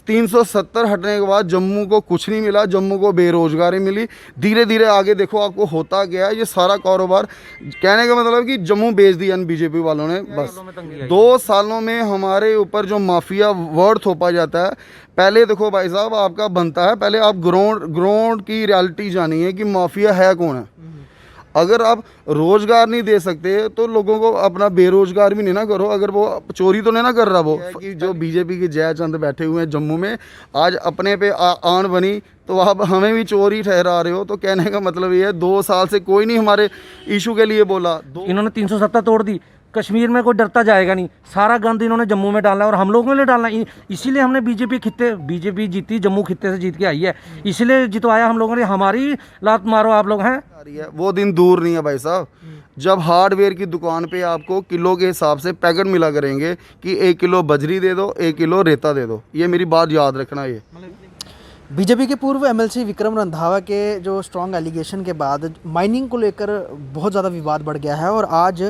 370 हटने के बाद जम्मू को कुछ नहीं मिला, जम्मू को बेरोजगारी मिली। धीरे धीरे आगे देखो आपको होता गया ये सारा कारोबार। कहने का मतलब कि जम्मू बेच दिया बीजेपी वालों ने। बस 2 सालों में हमारे ऊपर जो माफिया वर्ड थोपा जाता है। पहले देखो भाई साहब आपका बनता है, पहले आप ग्राउंड की रियलिटी जानिए कि माफिया है कौन है। अगर आप रोजगार नहीं दे सकते तो लोगों को अपना बेरोजगार भी नहीं ना करो। अगर वो चोरी तो नहीं ना कर रहा वो कि जो बीजेपी के जयचंद बैठे हुए हैं जम्मू में, आज अपने पे आन बनी तो आप हमें भी चोरी ठहरा रहे हो। तो कहने का मतलब ये है 2 साल से कोई नहीं हमारे इशू के लिए बोला। इन्होंने 370 तोड़ दी। कश्मीर में कोई डरता जाएगा नहीं, सारा गंद इन्होंने जम्मू में डाला और हम लोगों ने डालना। इसीलिए हमने बीजेपी जीती, जम्मू खित्ते से जीत के आई है, इसलिए जितवाया हम लोगों ने। हमारी लात मारो आप लोग हैं। वो दिन दूर नहीं है भाई साहब जब हार्डवेयर की दुकान पे आपको किलो के हिसाब से पैकेट मिला करेंगे कि 1 किलो बजरी दे दो, 1 किलो रेता दे दो। ये मेरी बात याद रखना। ये बीजेपी के पूर्व एमएलसी विक्रम रंधावा के जो स्ट्रॉन्ग एलिगेशन के बाद माइनिंग को लेकर बहुत ज़्यादा विवाद बढ़ गया है और आज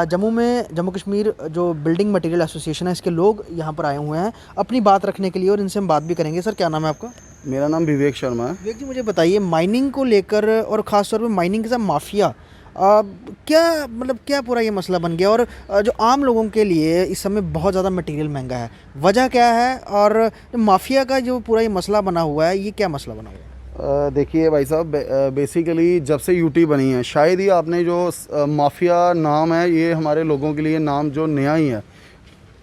जम्मू कश्मीर जो बिल्डिंग मटेरियल एसोसिएशन है इसके लोग यहाँ पर आए हुए हैं अपनी बात रखने के लिए और इनसे हम बात भी करेंगे। सर क्या नाम है आपका? मेरा नाम विवेक शर्मा है। विवेक जी मुझे बताइए माइनिंग को लेकर और ख़ासतौर पर माइनिंग के साथ माफिया क्या पूरा ये मसला बन गया और जो आम लोगों के लिए इस समय बहुत ज़्यादा मटेरियल महंगा है, वजह क्या है? और माफिया का जो पूरा ये मसला बना हुआ है ये क्या मसला बना हुआ है? देखिए भाई साहब बेसिकली जब से यूटी बनी है शायद ही आपने जो माफिया नाम है ये हमारे लोगों के लिए नाम जो नया ही है।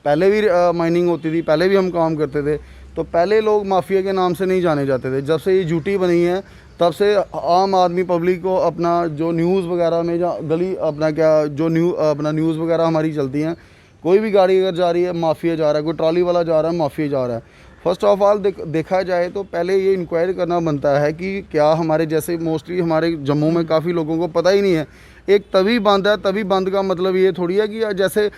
पहले भी माइनिंग होती थी, पहले भी हम काम करते थे, तो पहले लोग माफिया के नाम से नहीं जाने जाते थे। जब से ये यूटी बनी है तब से आम आदमी पब्लिक को अपना जो न्यूज़ वगैरह में या गली अपना क्या जो न्यूज़ वगैरह हमारी चलती हैं, कोई भी गाड़ी अगर जा रही है माफिया जा रहा है, कोई ट्रॉली वाला जा रहा है माफिया जा रहा है। फर्स्ट ऑफ ऑल देखा जाए तो पहले ये इंक्वायरी करना बनता है कि क्या हमारे जैसे मोस्टली हमारे जम्मू में काफ़ी लोगों को पता ही नहीं है। एक तभी बंद है, तभी बंद का मतलब ये थोड़ी है कि जैसे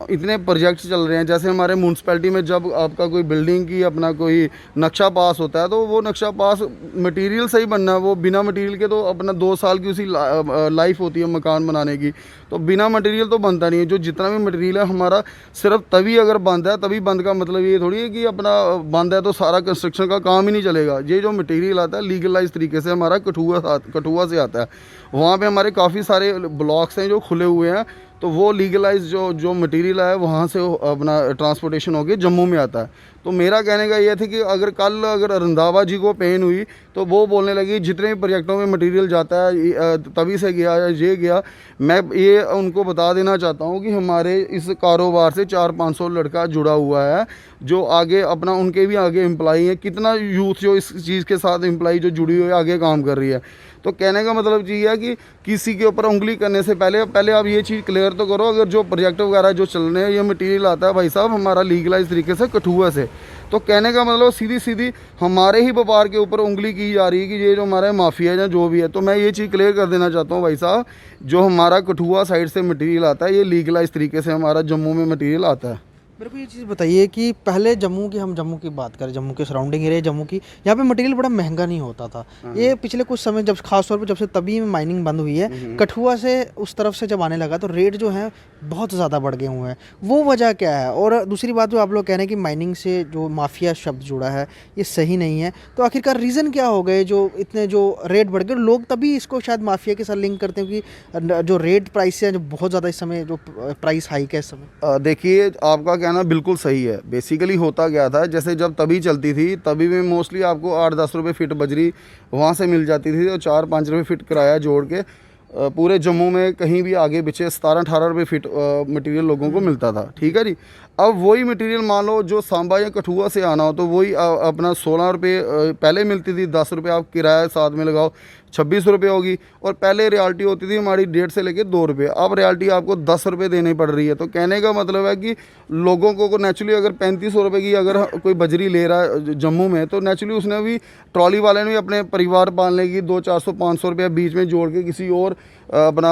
इतने प्रोजेक्ट्स चल रहे हैं, जैसे हमारे म्यूनसिपैलिटी में जब आपका कोई बिल्डिंग की अपना कोई नक्शा पास होता है तो वो नक्शा पास मटेरियल से ही बनना है। वो बिना मटेरियल के तो अपना 2 साल की उसी लाइफ होती है मकान बनाने की, तो बिना मटेरियल तो बनता नहीं है। जो जितना भी मटेरियल है हमारा सिर्फ तभी अगर बंद है, तभी बंद का मतलब ये थोड़ी है कि अपना बंद है तो सारा कंस्ट्रक्शन का काम ही नहीं चलेगा। ये जो मटेरियल आता है लीगलाइज तरीके से हमारा कठुआ से आता है। वहाँ पे हमारे काफ़ी सारे ब्लॉक्स हैं जो खुले हुए हैं, तो वो लीगलाइज जो मटेरियल है वहाँ से अपना ट्रांसपोर्टेशन होकर जम्मू में आता है। तो मेरा कहने का ये था कि अगर रंधावा जी को पेन हुई तो वो बोलने लगी जितने भी प्रोजेक्टों में मटेरियल जाता है तभी से गया या ये गया। मैं ये उनको बता देना चाहता हूँ कि हमारे इस कारोबार से 400-500 लड़का जुड़ा हुआ है जो आगे अपना उनके भी आगे एम्प्लॉई हैं। कितना यूथ जो इस चीज़ के साथ एम्प्लॉई जो जुड़ी हुई है आगे काम कर रही है। तो कहने का मतलब ये है कि किसी के ऊपर उंगली करने से पहले आप ये चीज़ क्लियर तो करो। अगर जो प्रोजेक्ट वगैरह जो चल रहे हैं ये मटेरियल आता है भाई साहब हमारा लीगलाइज तरीके से कठुआ से, तो कहने का मतलब सीधी हमारे ही व्यापार के ऊपर उंगली की जा रही है कि ये जो हमारा माफिया है या जो भी है। तो मैं ये चीज़ क्लियर कर देना चाहता हूँ भाई साहब, जो हमारा कठुआ साइड से मटेरियल आता है ये लीगलाइज तरीके से हमारा जम्मू में मटेरियल आता है। मेरे को ये चीज़ बताइए कि पहले हम जम्मू की बात करें, जम्मू के सराउंडिंग एरिया जम्मू की, यहाँ पे मटेरियल बड़ा महंगा नहीं होता था। ये पिछले कुछ समय जब खासतौर पर जब से तभी माइनिंग बंद हुई है कठुआ से उस तरफ से जब आने लगा तो रेट जो है बहुत ज़्यादा बढ़ गए हुए हैं। वो वजह क्या है? और दूसरी बात जो आप लोग कह रहे हैं कि माइनिंग से जो माफिया शब्द जुड़ा है ये सही नहीं है, तो आखिरकार रीज़न क्या हो गए जो इतने जो रेट बढ़ गए? लोग तभी इसको शायद माफिया के साथ लिंक करते हैं कि जो रेट प्राइस है जो बहुत ज़्यादा इस समय जो प्राइस हाइक है इस समय। देखिए आपका कहना बिल्कुल सही है। बेसिकली होता क्या था, जैसे जब तभी चलती थी तभी में मोस्टली आपको 8-10 रुपये फिट बजरी वहाँ से मिल जाती थी और 4-5 रुपये फिट किराया जोड़ के पूरे जम्मू में कहीं भी आगे पीछे 17-18 रुपये फिट मटेरियल लोगों को मिलता था। ठीक है जी। अब वही मटेरियल मान लो जो सांबा या कठुआ से आना हो तो वही अपना 16 रुपये पहले मिलती थी, 10 रुपये आप किराया साथ में लगाओ 26 रुपये होगी। और पहले रियल्टी होती थी हमारी 1.5 से लेकर 2 रुपये, अब रियल्टी आपको 10 रुपये देनी पड़ रही है। तो कहने का मतलब है कि लोगों को नेचुरली अगर 3500 रुपये की अगर कोई बजरी ले रहा है जम्मू में तो नेचुरली उसने भी ट्रॉली वाले ने भी अपने परिवार पालने की 200-400-500 रुपये बीच में जोड़ के किसी और अपना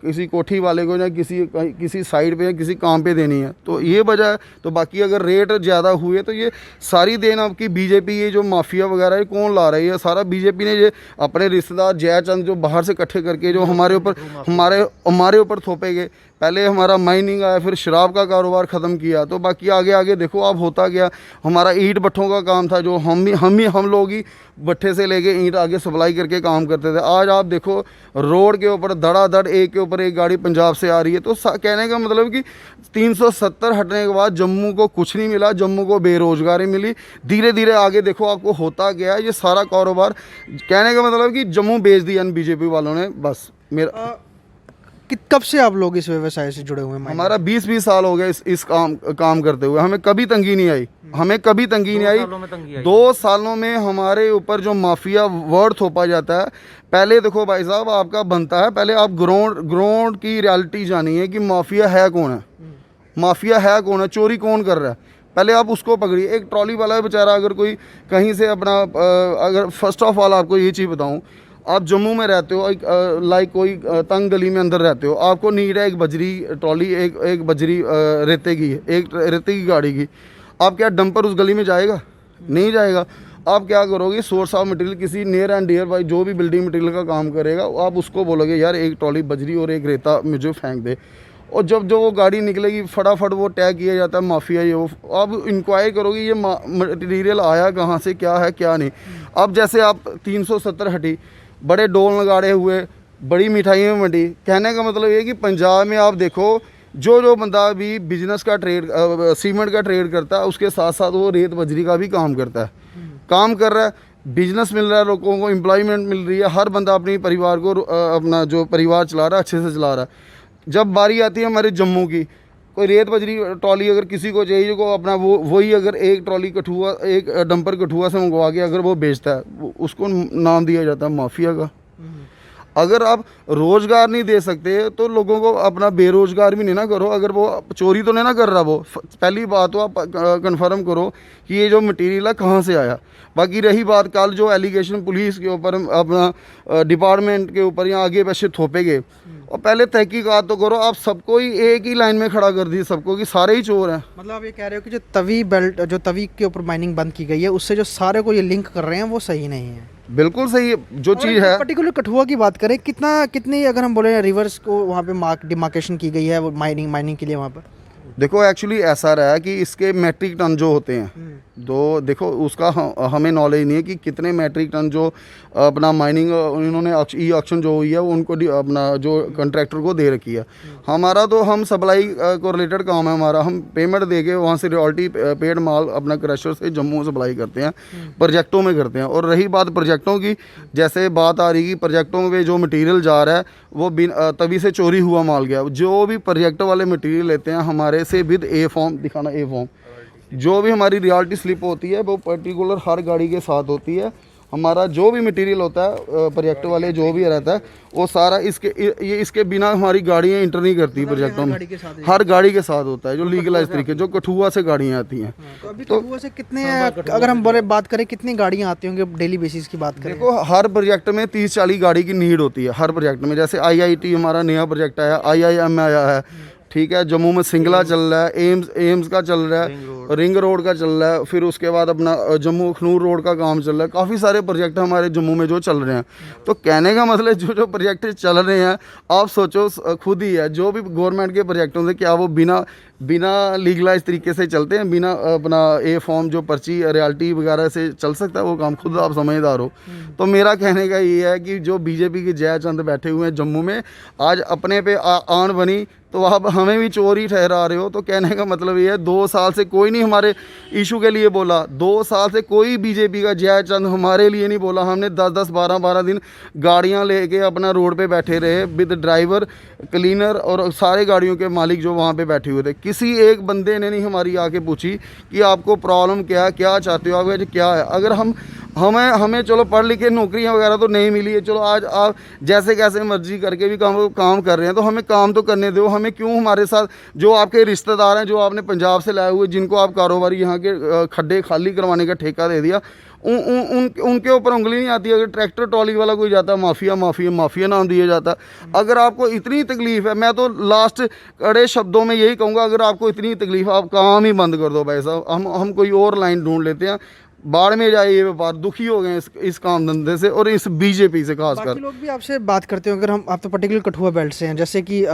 किसी कोठी वाले को या किसी साइड पे या किसी काम पे देनी है। तो ये वजह है। तो बाकी अगर रेट ज़्यादा हुए तो ये सारी देन आपकी बीजेपी, ये जो माफिया वगैरह है कौन ला रही है? सारा बीजेपी ने ये अपने रिश्तेदार जयचंद जो बाहर से इकट्ठे करके जो हमारे ऊपर थोपे गए। पहले हमारा माइनिंग आया, फिर शराब का कारोबार ख़त्म किया, तो बाकी आगे आगे देखो अब होता गया। हमारा ईंट भट्ठों का काम था, जो हम लोग ही भट्ठे से लेके ईंट आगे सप्लाई करके काम करते थे। आज आप देखो रोड के ऊपर धड़ाधड़ एक के ऊपर एक गाड़ी पंजाब से आ रही है। तो कहने का मतलब कि 370 हटने के बाद जम्मू को कुछ नहीं मिला, जम्मू को बेरोज़गारी मिली। धीरे धीरे आगे देखो आपको होता गया ये सारा कारोबार। कहने का मतलब कि जम्मू बेच दिया बीजेपी वालों ने। बस मेरा कब से आप लोग इस व्यवसाय से जुड़े हुए हैं? हमारा 20 साल हो गए इस काम करते हुए। हमें कभी तंगी नहीं आई, हमें कभी तंगी नहीं आई। 2 सालों में हमारे ऊपर जो माफिया वर्ड थोपा जाता है, पहले देखो भाई साहब आपका बनता है, पहले आप ग्राउंड की रियलिटी जानिए कि माफिया है कौन है, माफिया है कौन है, चोरी कौन कर रहा है, पहले आप उसको पकड़िए। एक ट्रॉली वाला है बेचारा, अगर कोई कहीं से अपना अगर फर्स्ट ऑफ ऑल आपको ये चीज़ बताऊँ, आप जम्मू में रहते हो, लाइक कोई तंग गली में अंदर रहते हो, आपको नीड है एक बजरी ट्रॉली, एक बजरी रेते की, एक रेते की गाड़ी की, आप क्या डंपर उस गली में जाएगा? नहीं जाएगा। आप क्या करोगे, सोर्स ऑफ मटेरियल किसी नियर एंड डियर बाई जो भी बिल्डिंग मटेरियल का काम करेगा, आप उसको बोलोगे यार एक ट्रॉली बजरी और एक रेता मुझे फेंक दे, और जब जो वो गाड़ी निकलेगी फटाफट वो टैग किया जाता है माफिया ये वो। आप इंक्वायरी करोगे ये मटेरियल आया कहाँ से, क्या है क्या नहीं। अब जैसे आप 370 हटी, बड़े डोल नगाड़े हुए, बड़ी मिठाइयाँ मंडी। कहने का मतलब ये कि पंजाब में आप देखो जो बंदा भी बिजनेस का ट्रेड, सीमेंट का ट्रेड करता है, उसके साथ साथ वो रेत बजरी का भी काम करता है, काम कर रहा है, बिजनेस मिल रहा है, लोगों को एम्प्लॉयमेंट मिल रही है, हर बंदा अपनी परिवार को अपना जो परिवार चला रहा है अच्छे से चला रहा है। जब बारी आती है हमारे जम्मू की, कोई रेत बजरी ट्रॉली अगर किसी को चाहिए, को अपना वही अगर एक ट्रॉली कठुआ, एक डंपर कठुआ से मंगवा के अगर वो बेचता है, उसको नाम दिया जाता है माफिया का। अगर आप रोज़गार नहीं दे सकते तो लोगों को अपना बेरोज़गार भी नहीं ना करो। अगर वो चोरी तो नहीं ना कर रहा, वो पहली बात तो आप कंफर्म करो कि ये जो मटेरियल है कहाँ से आया। बाकी रही बात कल जो एलिगेशन पुलिस के ऊपर, अपना डिपार्टमेंट के ऊपर या आगे पीछे थोपे गए, और पहले तहकीकात तो करो। आप सबको ही एक ही लाइन में खड़ा कर दी सबको कि सारे ही चोर हैं। मतलब आप ये कह रहे हो कि जो तवी बेल्ट, जो तवी के ऊपर माइनिंग बंद की गई है, उससे जो सारे को ये लिंक कर रहे हैं वो सही नहीं है। बिल्कुल सही है जो चीज़ है। पर्टिकुलर कठुआ की बात करें, कितनी अगर हम बोले रिवर्स को वहाँ पे डिमार्केशन की गई है वो माइनिंग के लिए वहाँ पर? देखो एक्चुअली ऐसा रहा है कि इसके मैट्रिक टन जो होते हैं, तो देखो उसका हमें नॉलेज नहीं है कि कितने मैट्रिक टन जो अपना माइनिंग इन्होंने ई ऑक्शन जो हुई है वो उनको अपना जो कॉन्ट्रैक्टर को दे रखी है। हमारा तो हम सप्लाई को रिलेटेड काम है हमारा, हम पेमेंट दे के वहाँ से रॉयल्टी पेड माल अपना क्रशर से जम्मू सप्लाई करते हैं, प्रोजेक्टों में करते हैं। और रही बात प्रोजेक्टों की, जैसे बात आ रही कि प्रोजेक्टों में जो मटीरियल जा रहा है वो तभी से चोरी हुआ माल गया। जो भी प्रोजेक्ट वाले मटीरियल लेते हैं हमारे से विद ए फॉर्म, दिखाना ए फॉर्म, जो भी हमारी रियल्टी स्लिप होती है वो पर्टिकुलर हर गाड़ी के साथ होती है। हमारा जो भी मटेरियल होता है प्रोजेक्ट वाले जो भी रहता है वो सारा इसके बिना हमारी गाड़ियाँ इंटर नहीं करती प्रोजेक्टों में। हर गाड़ी के साथ होता है जो लीगलाइज तरीके, जो कठुआ से गाड़ियाँ आती हैं। तो अभी कठुआ से कितने, अगर हम बात करें कितनी गाड़ियाँ आती होंगी डेली बेसिस की बात करें? देखो हर प्रोजेक्ट में 30-40 गाड़ी की नीड होती है हर प्रोजेक्ट में। जैसे IIT हमारा नया प्रोजेक्ट आया, IIM आया है, ठीक है, जम्मू में सिंगला चल रहा है, एम्स का चल रहा है, रिंग रोड का चल रहा है, फिर उसके बाद अपना जम्मू अखनूर रोड का काम चल रहा है। काफ़ी सारे प्रोजेक्ट हमारे जम्मू में जो चल रहे हैं। तो कहने का मतलब जो प्रोजेक्ट चल रहे हैं, आप सोचो खुद ही है, जो भी गवर्नमेंट के प्रोजेक्टों से क्या वो बिना लीगलाइज तरीके से चलते हैं, बिना अपना ए फॉर्म जो पर्ची रियल्टी वगैरह से चल सकता है वो काम? खुद आप समझदार हो। तो मेरा कहने का ये है कि जो बीजेपी के जयचंद बैठे हुए हैं जम्मू में, आज अपने पे आन बनी तो आप हमें भी चोर ही ठहरा रहे हो। तो कहने का मतलब ये है 2 साल से कोई नहीं हमारे इशू के लिए बोला, 2 साल से कोई बीजेपी का जयचंद हमारे लिए नहीं बोला। हमने 10-10, 12-12 दिन गाड़ियां लेके अपना रोड पे बैठे रहे विद ड्राइवर, क्लीनर और सारे गाड़ियों के मालिक जो वहाँ पे बैठे हुए थे। किसी एक बंदे ने नहीं हमारी आके पूछी कि आपको प्रॉब्लम क्या है, क्या चाहते हो आप, क्या है। अगर हमें चलो पढ़ लिख के नौकरियां वगैरह तो नहीं मिली है, चलो आज आप जैसे कैसे मर्जी करके भी काम कर रहे हैं, तो हमें काम तो करने दो। हमें क्यों हमारे साथ जो आपके रिश्तेदार हैं, जो आपने पंजाब से लाए हुए, जिनको आप कारोबारी यहाँ के खड्डे खाली करवाने का ठेका दे दिया, उनके ऊपर उंगली नहीं आती। अगर ट्रैक्टर ट्रॉली वाला कोई जाता है, माफिया नाम दिया जाता। अगर आपको इतनी तकलीफ़ है, मैं तो लास्ट कड़े शब्दों में यही कहूँगा, अगर आपको इतनी तकलीफ़ है आप काम ही बंद कर दो भाई साहब, हम कोई और लाइन ढूंढ लेते हैं। बाढ़ में जाए ये व्यापार, दुखी हो गए इस काम धंधे से और इस बीजेपी से बाकी खासकर। लोग भी आपसे बात करते हो, अगर हम आप तो पर्टिकुलर कठुआ बेल्ट से हैं, जैसे कि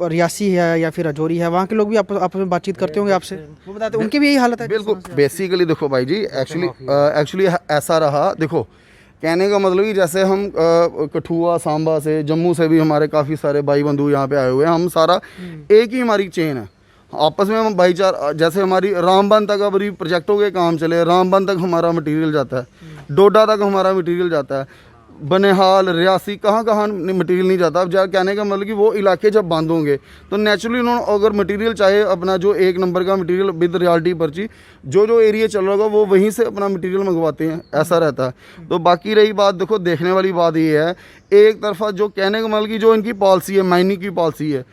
रियासी है या फिर राजौरी है, वहाँ के लोग भी आपस में बातचीत करते होंगे आपसे, वो बताते हैं उनकी भी यही हालत है? बिल्कुल, बेसिकली देखो भाई जी, एक्चुअली ऐसा रहा, देखो कहने का मतलब कि जैसे हम कठुआ सांबा से, जम्मू से भी हमारे काफ़ी सारे भाई बंधु यहाँ पे आए हुए हैं, हम सारा एक ही हमारी चेन है, आपस में हम भाईचारा। जैसे हमारी रामबन तक अभी प्रोजेक्टों के काम चले, रामबन तक हमारा मटेरियल जाता है, डोडा तक हमारा मटेरियल जाता है, बनिहाल, रियासी, कहाँ कहाँ मटेरियल नहीं जाता। अब जा कहने का मतलब कि वो इलाके जब बंद होंगे तो नेचुरली उन्होंने अगर मटेरियल चाहे अपना जो एक नंबर का मटेरियल विद रियलिटी पर्ची जो एरिया चल रहा होगा वो वहीं से अपना मटेरियल मंगवाते हैं, ऐसा रहता है। तो बाकी रही बात, देखो देखने वाली बात ये है, एक तरफा जो कहने का मतलब कि जो इनकी पॉलिसी है, माइनिंग की पॉलिसी है,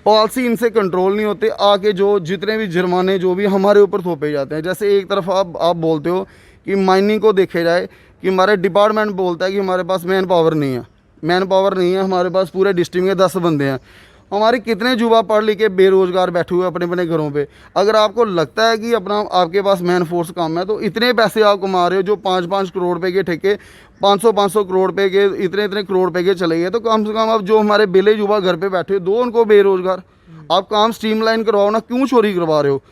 पॉलिसी इनसे कंट्रोल नहीं होते, आके जो जितने भी जुर्माने जो भी हमारे ऊपर थोपे जाते हैं। जैसे एक तरफ आप बोलते हो कि माइनिंग को देखे जाए कि हमारे डिपार्टमेंट बोलता है कि हमारे पास मैन पावर नहीं है, हमारे पास पूरे डिस्ट्रिक्ट में 10 बंदे हैं, हमारे कितने युवा पढ़ लिख के बेरोजगार बैठे हुए अपने अपने घरों पे। अगर आपको लगता है कि अपना आपके पास मैन फोर्स कम है तो इतने पैसे आप कमा रहे हो, जो 5-5 करोड़ रुपए के ठेके 500-500 करोड़ रुपए के इतने करोड़ रुपए के चले गए, तो कम से कम अब जो हमारे बेले युवा घर पे बैठे हो, दो उनको बेरोजगार। आप काम स्ट्रीमलाइन करवाओ ना, क्यों चोरी करवा रहे हो,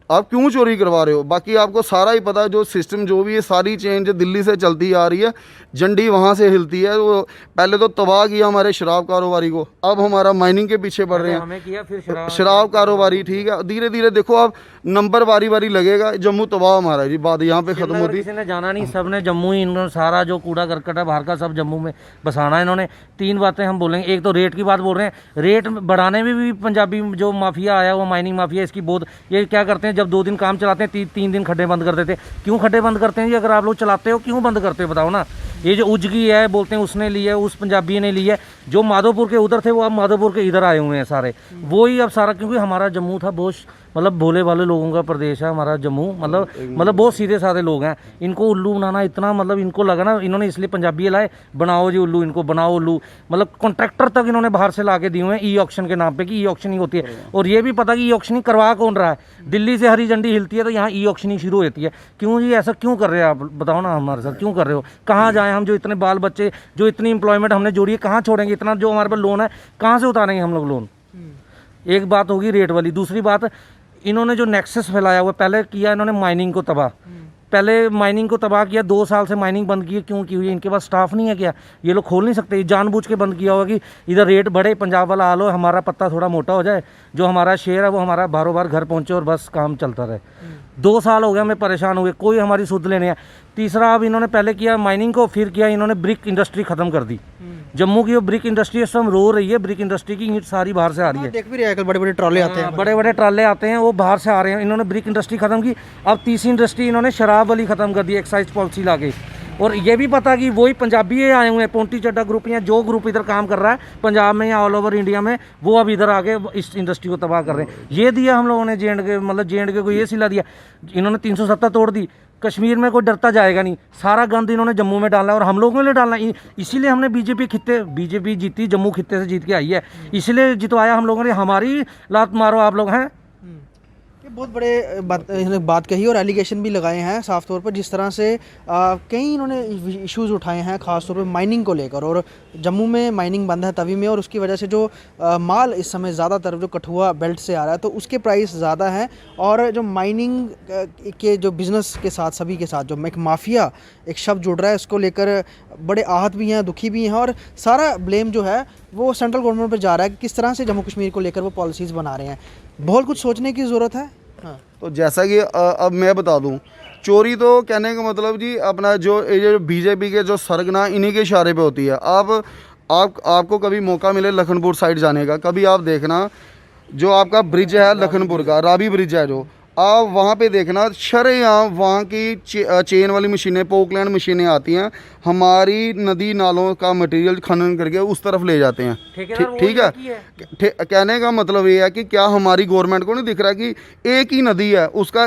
आप क्यों चोरी करवा रहे हो? बाकी आपको सारा ही पता है, जो सिस्टम जो भी है, सारी चेंज दिल्ली से चलती आ रही है, झंडी वहाँ से हिलती है। वो पहले तो तबाह किया हमारे शराब कारोबारी को, अब हमारा माइनिंग के पीछे पड़ रहे हैं, हमें किया फिर शराब कारोबारी। ठीक है, धीरे धीरे देखो आप नंबर बारी लगेगा, जम्मू तबाह हमारा जी, बात यहाँ पे खत्म होती। किसी ने जाना नहीं, सब ने जम्मू ही, इन्होंने सारा जो कूड़ा करकट है बाहर का सब जम्मू में बसाना है इन्होंने। 3 बातें हम बोलेंगे, एक तो रेट की बात बोल रहे हैं, रेट बढ़ाने में भी पंजाबी जो माफिया आया वो माइनिंग माफिया, इसकी बहुत ये क्या करते हैं, जब 2 दिन काम चलाते हैं 3 दिन खड्डे बंद कर देते हैं। क्यों खड्डे बंद करते हैं जी? अगर आप लोग चलाते हो क्यों बंद करते हो बताओ ना। ये जो उजगी है बोलते हैं उसने ली है, उस पंजाबी ने ली है, जो माधोपुर के उधर थे वो अब माधोपुर के इधर आए हुए हैं सारे, वो ही अब सारा, क्योंकि हमारा जम्मू था बहुत मतलब भोले वाले लोगों का प्रदेश है हमारा जम्मू, मतलब बहुत सीधे साधे लोग हैं। इनको उल्लू बनाना इतना, मतलब इनको लगा ना, इन्होंने इसलिए पंजाबी लाए, बनाओ जी उल्लू, इनको बनाओ उल्लू, मतलब कॉन्ट्रैक्टर तक इन्होंने बाहर से ला के दिए हुए हैं ई ऑक्शन के नाम पे कि ई ऑक्शन ही होती है। और ये भी पता कि ई ऑक्शनिंग करवा कौन रहा है, दिल्ली से हरी झंडी हिलती है तो यहाँ ई ऑक्शनिंग शुरू होती है। क्यों जी, ऐसा क्यों कर रहे हैं आप, बताओ ना हमारे साथ क्यों कर रहे हो? कहाँ जाएँ हम, जो इतने बाल बच्चे, जो इतनी एम्प्लॉयमेंट हमने जोड़ी है, कहाँ छोड़ेंगे? इतना जो हमारे पास लोन है कहाँ से उतारेंगे हम लोग लोन? एक बात होगी रेट वाली। दूसरी बात, इन्होंने जो नेक्सस फैलाया हुआ, पहले किया इन्होंने माइनिंग को तबाह, पहले माइनिंग को तबाह किया, 2 साल से माइनिंग बंद की है। क्यों की हुई है? इनके पास स्टाफ नहीं है क्या? ये लोग खोल नहीं सकते? जानबूझ के बंद किया होगा कि इधर रेट बढ़े, पंजाब वाला हाल हो, हमारा पत्ता थोड़ा मोटा हो जाए, जो हमारा शेयर है वो हमारा बारों बार घर पहुंचे और बस काम चलता रहे। 2 साल हो गए हमें परेशान हुए, कोई हमारी सुध लेने है। तीसरा, अब इन्होंने पहले किया माइनिंग को, फिर किया इन्होंने ब्रिक इंडस्ट्री खत्म कर दी। जम्मू की वो ब्रिक इंडस्ट्री इस समय रो रही है, ब्रिक इंडस्ट्री की ईंट सारी बाहर से आ रही है। देख भी रहे हैं, बड़े बड़े ट्रॉले आते हैं, बड़े बड़े ट्राले आते हैं, वो बाहर से आ रहे हैं। इन्होंने ब्रिक इंडस्ट्री खत्म की, अब तीसरी इंडस्ट्री इन्होंने शराब वाली खत्म कर दी, एक्साइज पॉलिसी लाके। और ये भी पता कि वही पंजाबी आए हुए हैं, पोंटी चड्डा ग्रुप या जो ग्रुप इधर काम कर रहा है पंजाब में या ऑल ओवर इंडिया में, वो अब इधर आके इस इंडस्ट्री को तबाह कर रहे हैं। ये दिया हम लोगों ने जे.एंड.के, मतलब जे.एंड.के को ये सिला दिया। इन्होंने 370 तोड़ दी, कश्मीर में कोई डरता जाएगा नहीं, सारा गंद इन्होंने जम्मू में डालना है और हम लोगों ने डालना है। इसीलिए हमने बीजेपी जीती, जम्मू खित्ते से जीत के आई है, इसलिए जितवाया हम लोगों ने। हमारी लात मारो आप लोग हैं, ये बहुत बड़े बात कही और एलिगेशन भी लगाए हैं साफ तौर पर, जिस तरह से कई इन्होंने इश्यूज़ उठाए हैं खास तौर पर माइनिंग को लेकर। और जम्मू में माइनिंग बंद है तभी में, और उसकी वजह से जो माल इस समय ज़्यादातर जो कठुआ बेल्ट से आ रहा है तो उसके प्राइस ज़्यादा हैं। और जो माइनिंग के जो बिज़नेस के साथ सभी के साथ जो एक माफिया एक शब्द जुड़ रहा है, उसको लेकर बड़े आहत भी हैं, दुखी भी हैं, और सारा ब्लेम जो है वो सेंट्रल गवर्नमेंट पर जा रहा है कि किस तरह से जम्मू कश्मीर को लेकर वो पॉलिसीज़ बना रहे हैं। बहुत कुछ सोचने की ज़रूरत है। हाँ, तो जैसा कि अब मैं बता दूं, चोरी तो कहने का मतलब जी अपना जो ये बीजेपी के जो सरगना इन्हीं के इशारे पे होती है। आपको कभी मौका मिले लखनपुर साइड जाने का, कभी आप देखना जो आपका ब्रिज है लखनपुर का, रावी ब्रिज है जो, आप वहाँ पे देखना शरेआम वहाँ की चेन वाली मशीनें, पोकलैंड मशीनें आती हैं, हमारी नदी नालों का मटेरियल खनन करके उस तरफ ले जाते हैं। ठीक है, कहने का मतलब ये है कि क्या हमारी गवर्नमेंट को नहीं दिख रहा कि एक ही नदी है, उसका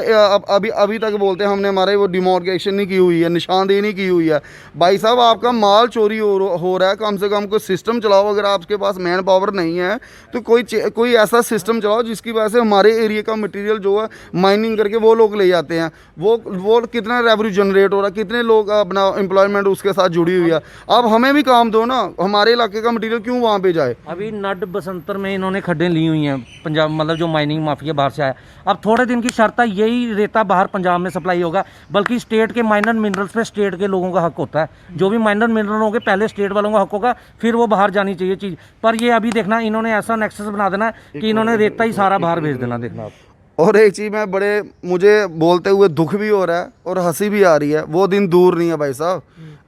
अभी तक बोलते हैं हमने हमारे वो डिमार्केशन नहीं की हुई है, निशानदेही नहीं की हुई है। भाई साहब, आपका माल चोरी हो रहा है, कम से कम कोई सिस्टम चलाओ। अगर आपके पास मैन पावर नहीं है तो कोई ऐसा सिस्टम चलाओ जिसकी वजह से हमारे एरिया का मटीरियल जो है माइनिंग करके वो लोग ले जाते हैं। वो कितना रेवेन्यू जनरेट हो रहा है, कितने लोग अपना एम्प्लॉयमेंट उसके साथ जुड़ी हुई है। अब हमें भी काम दो ना, हमारे इलाके का मटीरियल क्यों वहाँ पे जाए। अभी नड बसंतर में इन्होंने खड्डें ली हुई हैं पंजाब, मतलब जो माइनिंग माफिया बाहर से आया। अब थोड़े दिन की शर्त है, यही रेता बाहर पंजाब में सप्लाई होगा, बल्कि स्टेट के माइनर मिनरल्स पे स्टेट के लोगों का हक होता है। जो भी माइनर मिनरल होंगे पहले स्टेट वालों का हक होगा, फिर वो बाहर जानी चाहिए चीज़। पर ये अभी देखना, इन्होंने ऐसा नेक्सस बना देना है कि इन्होंने रेता ही सारा बाहर भेज देना, देखना आप। और एक चीज़ में मुझे बोलते हुए दुख भी हो रहा है और हंसी भी आ रही है, वो दिन दूर नहीं है भाई साहब,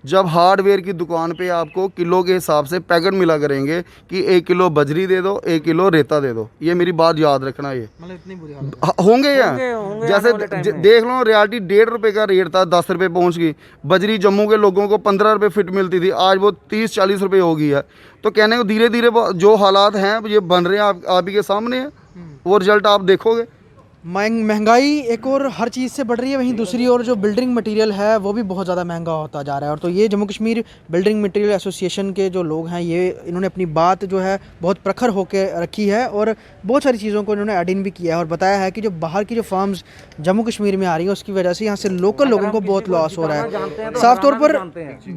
जब हार्डवेयर की दुकान पे आपको किलो के हिसाब से पैकेट मिला करेंगे कि 1 किलो बजरी दे दो, 1 किलो रेता दे दो। ये मेरी बात याद रखना, ये मतलब इतनी बुरी होंगे या होंगे जैसे आने वाले टाइम में। देख लो, रियलिटी 1.5 रुपये का रेट था, 10 रुपये पहुंच गई। बजरी जम्मू के लोगों को 15 रुपये फिट मिलती थी, आज वो 30-40 रुपये हो गई है। तो कहने को धीरे धीरे जो हालात हैं ये बन रहे हैं, आप ही के सामने है, वो रिजल्ट आप देखोगे। महंगाई एक और हर चीज़ से बढ़ रही है, वहीं दूसरी ओर जो बिल्डिंग मटेरियल है वो भी बहुत ज़्यादा महंगा होता जा रहा है। और तो ये Jammu Kashmir building material association के जो लोग हैं, ये इन्होंने अपनी बात जो है बहुत प्रखर होकर रखी है और बहुत सारी चीज़ों को इन्होंने एड इन भी किया है और बताया है कि जो बाहर की जो फर्म्स जम्मू कश्मीर में आ रही है उसकी वजह से यहाँ से लोकल लोगों को बहुत लॉस हो रहा है। साफ तौर पर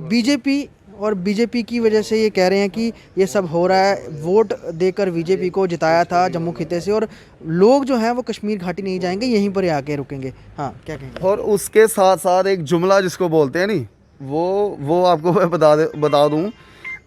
बीजेपी और बीजेपी की वजह से ये कह रहे हैं कि ये सब हो रहा है। वोट देकर बीजेपी को जिताया था जम्मू खिते से, और लोग जो हैं वो कश्मीर घाटी नहीं जाएंगे, यहीं पर आके रुकेंगे। हाँ, क्या कहेंगे? और उसके साथ साथ एक जुमला जिसको बोलते हैं नहीं, वो आपको मैं बता दूं।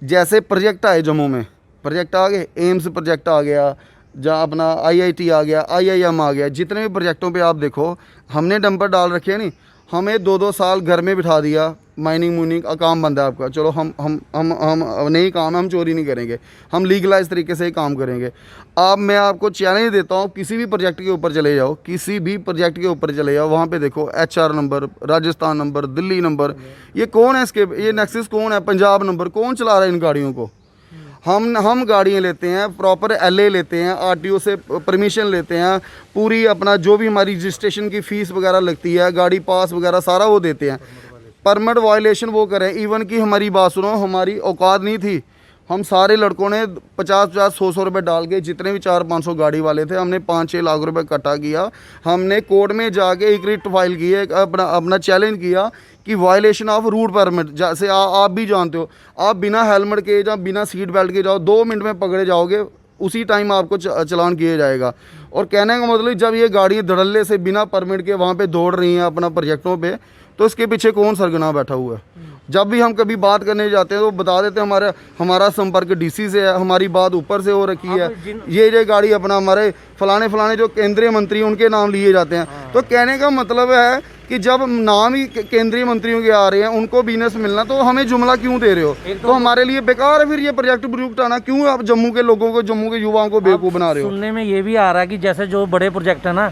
जैसे प्रोजेक्ट आए जम्मू में, प्रोजेक्ट आ गए, एम्स प्रोजेक्ट आ गया, जहाँ अपना IIT आ गया, IIM आ गया, जितने भी प्रोजेक्टों पे आप देखो हमने डंपर डाल रखे हैं नहीं, हमें 2-2 साल घर में बिठा दिया, माइनिंग मुनिंग का काम बंद है आपका, चलो हम नहीं काम, हम चोरी नहीं करेंगे, हम लीगलाइज तरीके से ही काम करेंगे। अब मैं आपको चैलेंज देता हूँ, किसी भी प्रोजेक्ट के ऊपर चले जाओ, किसी भी प्रोजेक्ट के ऊपर चले जाओ, वहाँ पे देखो HR number, Rajasthan number, Delhi number, ये कौन है इसके, ये नेक्सस कौन है, पंजाब नंबर, कौन चला रहा है इन गाड़ियों को। हम गाड़ियाँ लेते हैं, प्रॉपर LA लेते हैं, RTO से परमिशन लेते हैं, पूरी अपना जो भी हमारी रजिस्ट्रेशन की फ़ीस वगैरह लगती है, गाड़ी पास वगैरह सारा वो देते हैं। परमिट वायलेशन वो करें, इवन कि हमारी बात सुनो, हमारी औकात नहीं थी, हम सारे लड़कों ने 50-50, 100-100 रुपये डाल के, जितने भी 400-500 गाड़ी वाले थे, हमने 5-6 लाख रुपए इकट्ठा किया। हमने कोर्ट में जाके एक रिट फाइल की है, अपना चैलेंज किया कि वायलेशन ऑफ रूट परमिट, जैसे आप भी जानते हो, आप बिना हेलमेट के या बिना सीट बेल्ट के जाओ, 2 मिनट में पकड़े जाओगे, उसी टाइम आपको चलान किया जाएगा। और कहने का मतलब, जब ये गाड़ियाँ धड़ल्ले से बिना परमिट के वहाँ पे दौड़ रही हैं अपना प्रोजेक्टों पे, तो इसके पीछे कौन सरगना बैठा हुआ है। जब भी हम कभी बात करने जाते हैं तो बता देते हैं हमारा संपर्क DC से है, हमारी बात ऊपर से हो रखी है, ये गाड़ी अपना हमारे फलाने जो केंद्रीय मंत्री उनके नाम लिए जाते हैं। तो कहने का मतलब है कि जब नाम ही केंद्रीय मंत्रियों के आ रहे हैं, उनको बिजनेस मिलना, तो हमें जुमला क्यों दे रहे हो? तो हमारे लिए बेकार है फिर ये प्रोजेक्ट आना। क्यों आप जम्मू के लोगों को, जम्मू के युवाओं को बेवकूफ़ बना रहे हो? सुनने में ये भी आ रहा है कि जैसे जो बड़े प्रोजेक्ट है ना,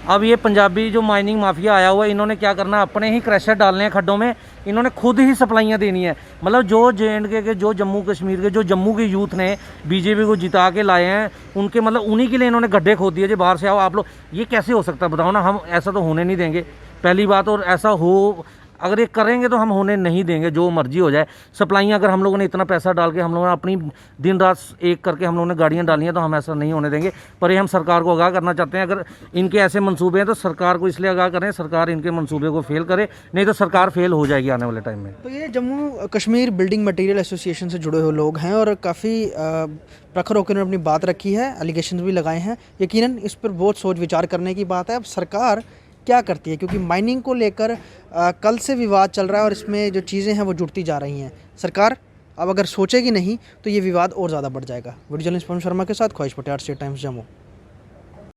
अब ये पंजाबी जो माइनिंग माफिया आया हुआ है, इन्होंने क्या करना, अपने ही क्रैशर डालने हैं खड्डों में, इन्होंने खुद ही सप्लाइयाँ देनी है। मतलब जो JNK के, जो जम्मू कश्मीर के, जो जम्मू के यूथ ने बीजेपी को जिता के लाए हैं, उनके मतलब उन्हीं के लिए इन्होंने गड्ढे खोद दिए, जो बाहर से आओ आप लोग। ये कैसे हो सकता है बताओ ना, हम ऐसा तो होने नहीं देंगे पहली बात। और ऐसा हो, अगर ये करेंगे तो हम होने नहीं देंगे, जो मर्जी हो जाए। सप्लाइयाँ अगर हम लोगों ने इतना पैसा डाल के, हम लोगों ने अपनी दिन रात एक करके हम लोगों ने गाड़ियाँ डाली हैं, तो हम ऐसा नहीं होने देंगे। पर ये हम सरकार को आगाह करना चाहते हैं, अगर इनके ऐसे मंसूबे हैं तो सरकार को इसलिए आगाह करें, सरकार इनके मंसूबे को फेल करे, नहीं तो सरकार फेल हो जाएगी आने वाले टाइम में। तो ये Jammu Kashmir building material association से जुड़े हुए लोग हैं और काफ़ी प्रखर होकर उन्होंने अपनी बात रखी है, एलिगेशन भी लगाए हैं। यकीनन इस पर बहुत सोच विचार करने की बात है। अब सरकार क्या करती है, क्योंकि माइनिंग को लेकर कल से विवाद चल रहा है और इसमें जो चीज़ें हैं वो जुड़ती जा रही हैं। सरकार अब अगर सोचेगी नहीं तो ये विवाद और ज़्यादा बढ़ जाएगा। वीडियो जर्नलिस्ट पवन शर्मा के साथ ख्वाहिश पटेल, स्टेट टाइम्स जम्मू।